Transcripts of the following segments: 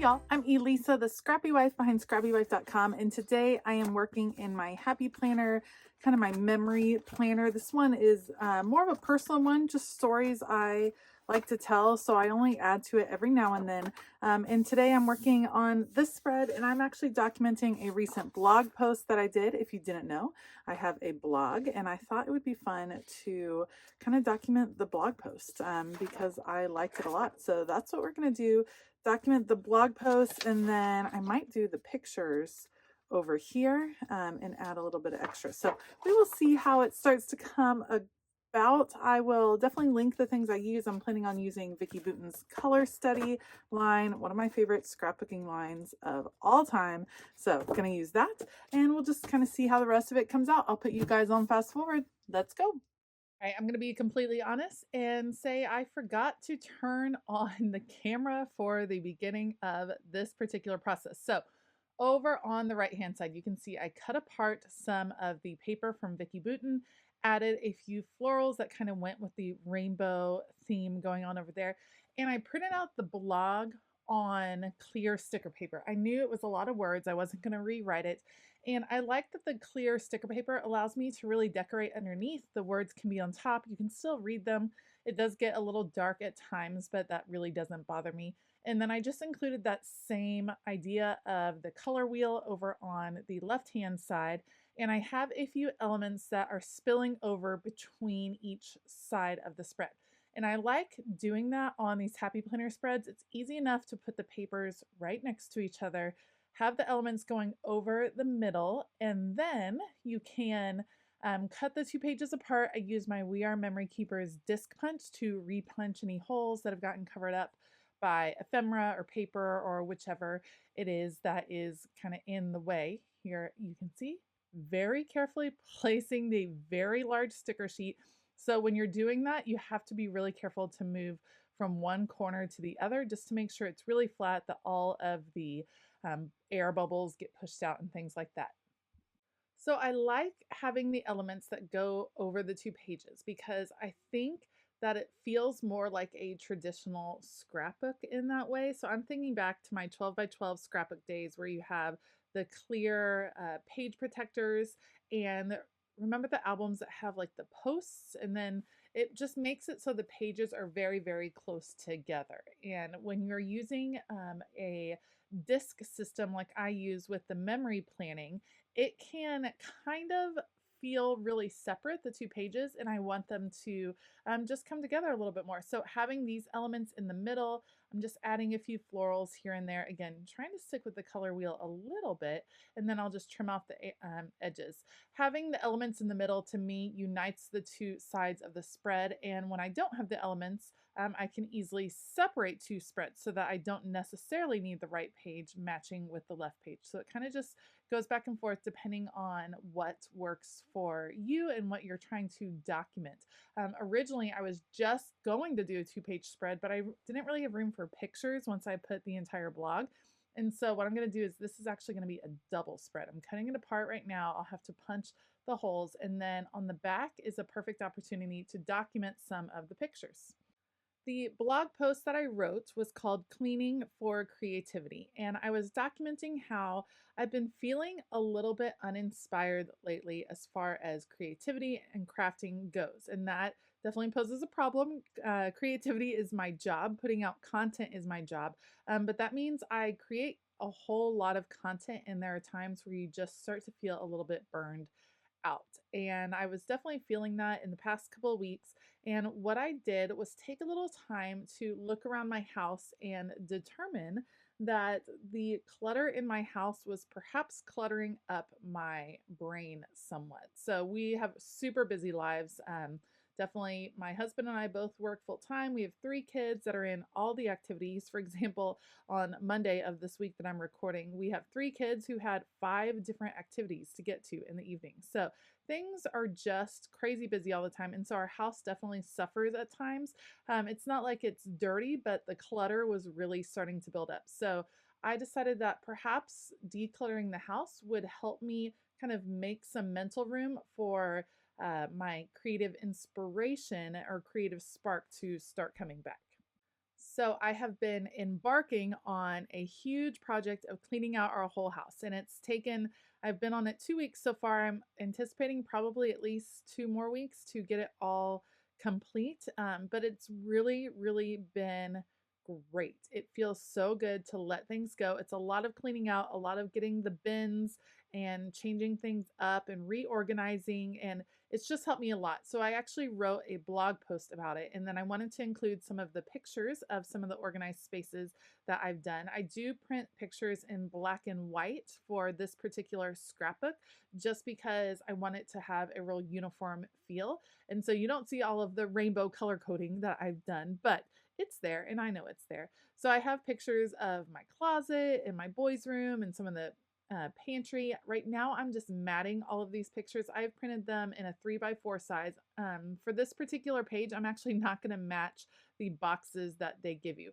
y'all, I'm Elisa, the Scrappy Wife behind ScrappyWife.com, and today I am working in my happy planner, kind of my memory planner. This one is more of a personal one, just stories I like to tell, so I only add to it every now and then. And today I'm working on this spread, and I'm actually documenting a recent blog post that I did. If you didn't know, I have a blog, and I thought it would be fun to kind of document the blog post because I liked it a lot. So that's what we're going to do. Document the blog post, and then I might do the pictures over here and add a little bit of extra. So we will see how it starts to come about. I will definitely link the things I use. I'm planning on using Vicki Boutin's Color Study line, one of my favorite scrapbooking lines of all time. So I'm going to use that, and we'll just kind of see how the rest of it comes out. I'll put you guys on fast forward. Let's go. All right, I'm going to be completely honest and say I forgot to turn on the camera for the beginning of this particular process. So over on the right hand side, you can see I cut apart some of the paper from Vicki Boutin, added a few florals that kind of went with the rainbow theme going on over there, and I printed out the blog on clear sticker paper. I knew it was a lot of words. I wasn't going to rewrite it. And I like that the clear sticker paper allows me to really decorate underneath. The words can be on top. You can still read them. It does get a little dark at times, but that really doesn't bother me. And then I just included that same idea of the color wheel over on the left-hand side. And I have a few elements that are spilling over between each side of the spread. And I like doing that on these happy planner spreads. It's easy enough to put the papers right next to each other, have the elements going over the middle, and then you can cut the two pages apart. I use my We Are Memory Keepers disc punch to repunch any holes that have gotten covered up by ephemera or paper or whichever it is that is kind of in the way. Here you can see very carefully placing the very large sticker sheet. So when you're doing that, you have to be really careful to move from one corner to the other just to make sure it's really flat, that all of the air bubbles get pushed out and things like that. So I like having the elements that go over the two pages because I think that it feels more like a traditional scrapbook in that way. So I'm thinking back to my 12 by 12 scrapbook days where you have the clear page protectors, and remember the albums that have like the posts, and then it just makes it so the pages are very, very close together. And when you're using a disk system like I use with the memory planning, it can kind of feel really separate, the two pages, and I want them to just come together a little bit more. So having these elements in the middle, I'm just adding a few florals here and there. Again, trying to stick with the color wheel a little bit, and then I'll just trim off the edges. Having the elements in the middle to me unites the two sides of the spread, and when I don't have the elements, I can easily separate two spreads so that I don't necessarily need the right page matching with the left page. So it kind of just goes back and forth depending on what works for you and what you're trying to document. Originally, I was just going to do a two-page spread, but I didn't really have room for pictures once I put the entire blog. And so what I'm going to do is this is actually going to be a double spread. I'm cutting it apart right now. I'll have to punch the holes, and then on the back is a perfect opportunity to document some of the pictures. The blog post that I wrote was called Cleaning for Creativity, and I was documenting how I've been feeling a little bit uninspired lately as far as creativity and crafting goes, and that definitely poses a problem. Creativity is my job, putting out content is my job, but that means I create a whole lot of content, and there are times where you just start to feel a little bit burned out. And I was definitely feeling that in the past couple of weeks. And what I did was take a little time to look around my house and determine that the clutter in my house was perhaps cluttering up my brain somewhat. So we have super busy lives. Definitely, my husband and I both work full time. We have three kids that are in all the activities. For example, on Monday of this week that I'm recording, we have three kids who had 5 different activities to get to in the evening. So things are just crazy busy all the time. And so our house definitely suffers at times. It's not like it's dirty, but the clutter was really starting to build up. So I decided that perhaps decluttering the house would help me kind of make some mental room for my creative inspiration or creative spark to start coming back. So I have been embarking on a huge project of cleaning out our whole house, and I've been on it 2 weeks so far. I'm anticipating probably at least 2 more weeks to get it all complete. But it's really, really been great. It feels so good to let things go. It's a lot of cleaning out, a lot of getting the bins and changing things up and reorganizing, and it's just helped me a lot. So I actually wrote a blog post about it, and then I wanted to include some of the pictures of some of the organized spaces that I've done. I do print pictures in black and white for this particular scrapbook just because I want it to have a real uniform feel. And so you don't see all of the rainbow color coding that I've done, but it's there and I know it's there. So I have pictures of my closet and my boys' room and some of the pantry. Right now, I'm just matting all of these pictures. I've printed them in a 3x4 size. For this particular page, I'm actually not going to match the boxes that they give you.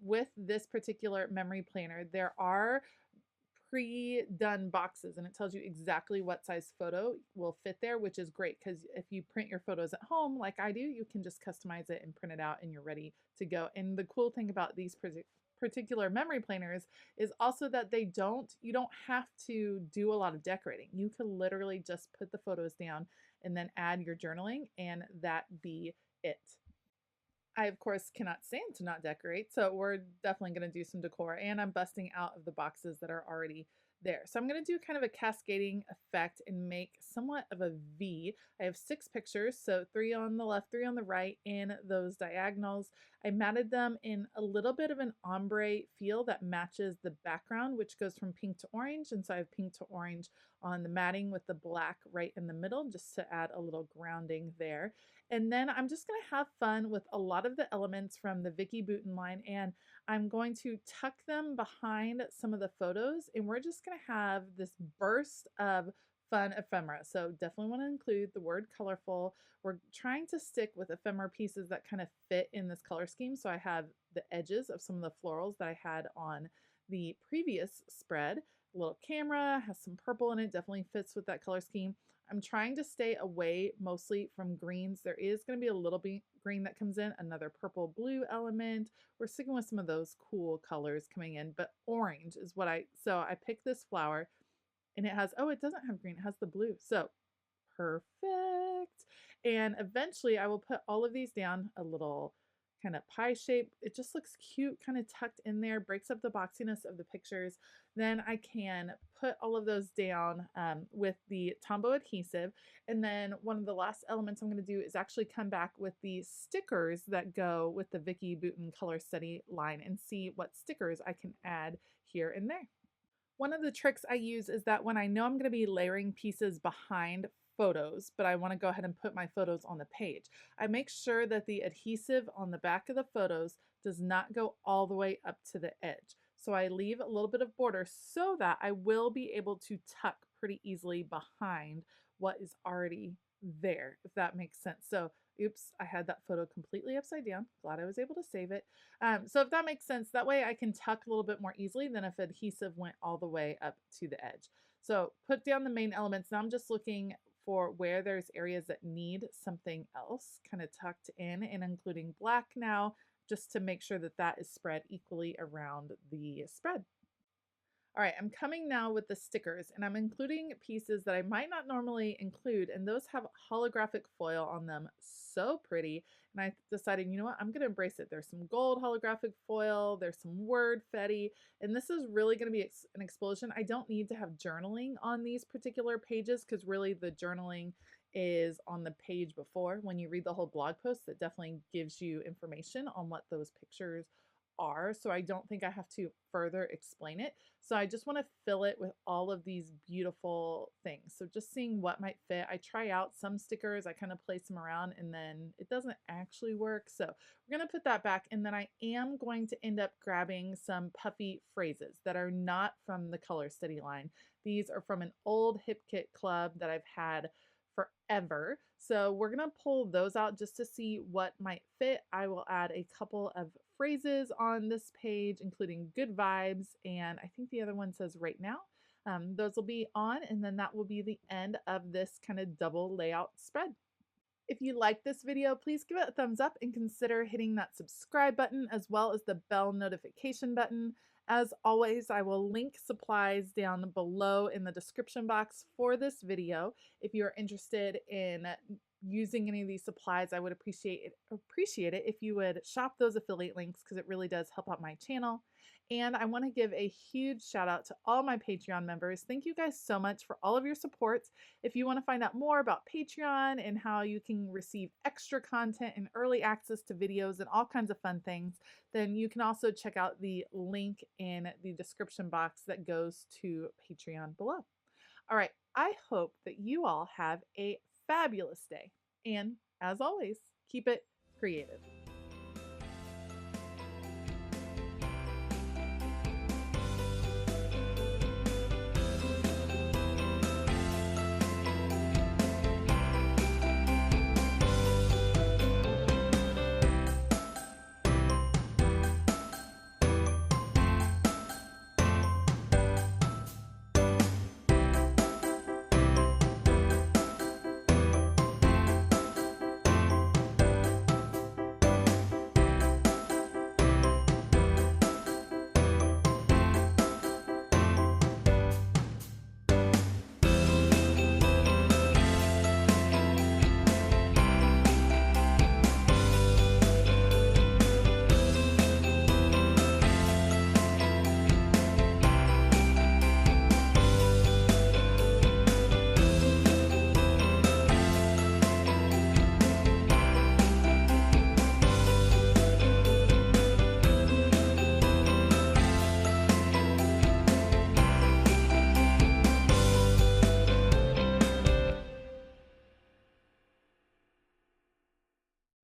With this particular memory planner, there are pre-done boxes and it tells you exactly what size photo will fit there, which is great because if you print your photos at home like I do, you can just customize it and print it out and you're ready to go. And the cool thing about these particular memory planners is also that you don't have to do a lot of decorating. You can literally just put the photos down and then add your journaling and that be it. I, of course, cannot stand to not decorate, so we're definitely going to do some decor, and I'm busting out of the boxes that are already there. So I'm going to do kind of a cascading effect and make somewhat of a V. I have 6 pictures, so 3 on the left, 3 on the right in those diagonals. I matted them in a little bit of an ombre feel that matches the background, which goes from pink to orange, and so I have pink to orange on the matting with the black right in the middle just to add a little grounding there. And then I'm just going to have fun with a lot of the elements from the Vicki Boutin line, and I'm going to tuck them behind some of the photos, and we're just going to have this burst of fun ephemera. So definitely want to include the word colorful. We're trying to stick with ephemera pieces that kind of fit in this color scheme. So I have the edges of some of the florals that I had on the previous spread. A little camera, has some purple in it, definitely fits with that color scheme. I'm trying to stay away mostly from greens. There is going to be a little bit green that comes in, another purple blue element. We're sticking with some of those cool colors coming in, but orange is so I picked this flower and it has, oh, it doesn't have green, it has the blue. So perfect. And eventually I will put all of these down a little kind of pie shape. It just looks cute, kind of tucked in there, breaks up the boxiness of the pictures. Then I can put all of those down with the Tombow adhesive. And then one of the last elements I'm going to do is actually come back with the stickers that go with the Vicki Boutin Color Study line and see what stickers I can add here and there. One of the tricks I use is that when I know I'm going to be layering pieces behind photos, but I want to go ahead and put my photos on the page, I make sure that the adhesive on the back of the photos does not go all the way up to the edge. So I leave a little bit of border so that I will be able to tuck pretty easily behind what is already there, if that makes sense. So oops, I had that photo completely upside down. Glad I was able to save it. So if that makes sense, that way I can tuck a little bit more easily than if adhesive went all the way up to the edge. So put down the main elements. Now I'm just looking for where there's areas that need something else kind of tucked in and including black now, just to make sure that that is spread equally around the spread. All right, I'm coming now with the stickers, and I'm including pieces that I might not normally include, and those have holographic foil on them. So pretty. And I decided, you know what, I'm going to embrace it. There's some gold holographic foil, there's some word fetty, and this is really going to be an explosion. I don't need to have journaling on these particular pages because really the journaling is on the page before. When you read the whole blog post, that definitely gives you information on what those pictures are. So I don't think I have to further explain it. So I just want to fill it with all of these beautiful things. So just seeing what might fit. I try out some stickers, I kind of place them around and then it doesn't actually work. So we're going to put that back, and then I am going to end up grabbing some puffy phrases that are not from the Color Study line. These are from an old Hip Kit club that I've had forever. So we're going to pull those out just to see what might fit. I will add a couple of phrases on this page, including good vibes, and I think the other one says right now. Those will be on, and then that will be the end of this kind of double layout spread. If you like this video, please give it a thumbs up and consider hitting that subscribe button as well as the bell notification button. As always, I will link supplies down below in the description box for this video. If you're interested in using any of these supplies, I would appreciate it if you would shop those affiliate links because it really does help out my channel. And I want to give a huge shout out to all my Patreon members. Thank you guys so much for all of your support. If you want to find out more about Patreon and how you can receive extra content and early access to videos and all kinds of fun things, then you can also check out the link in the description box that goes to Patreon below. All right, I hope that you all have a fabulous day. And as always, keep it creative.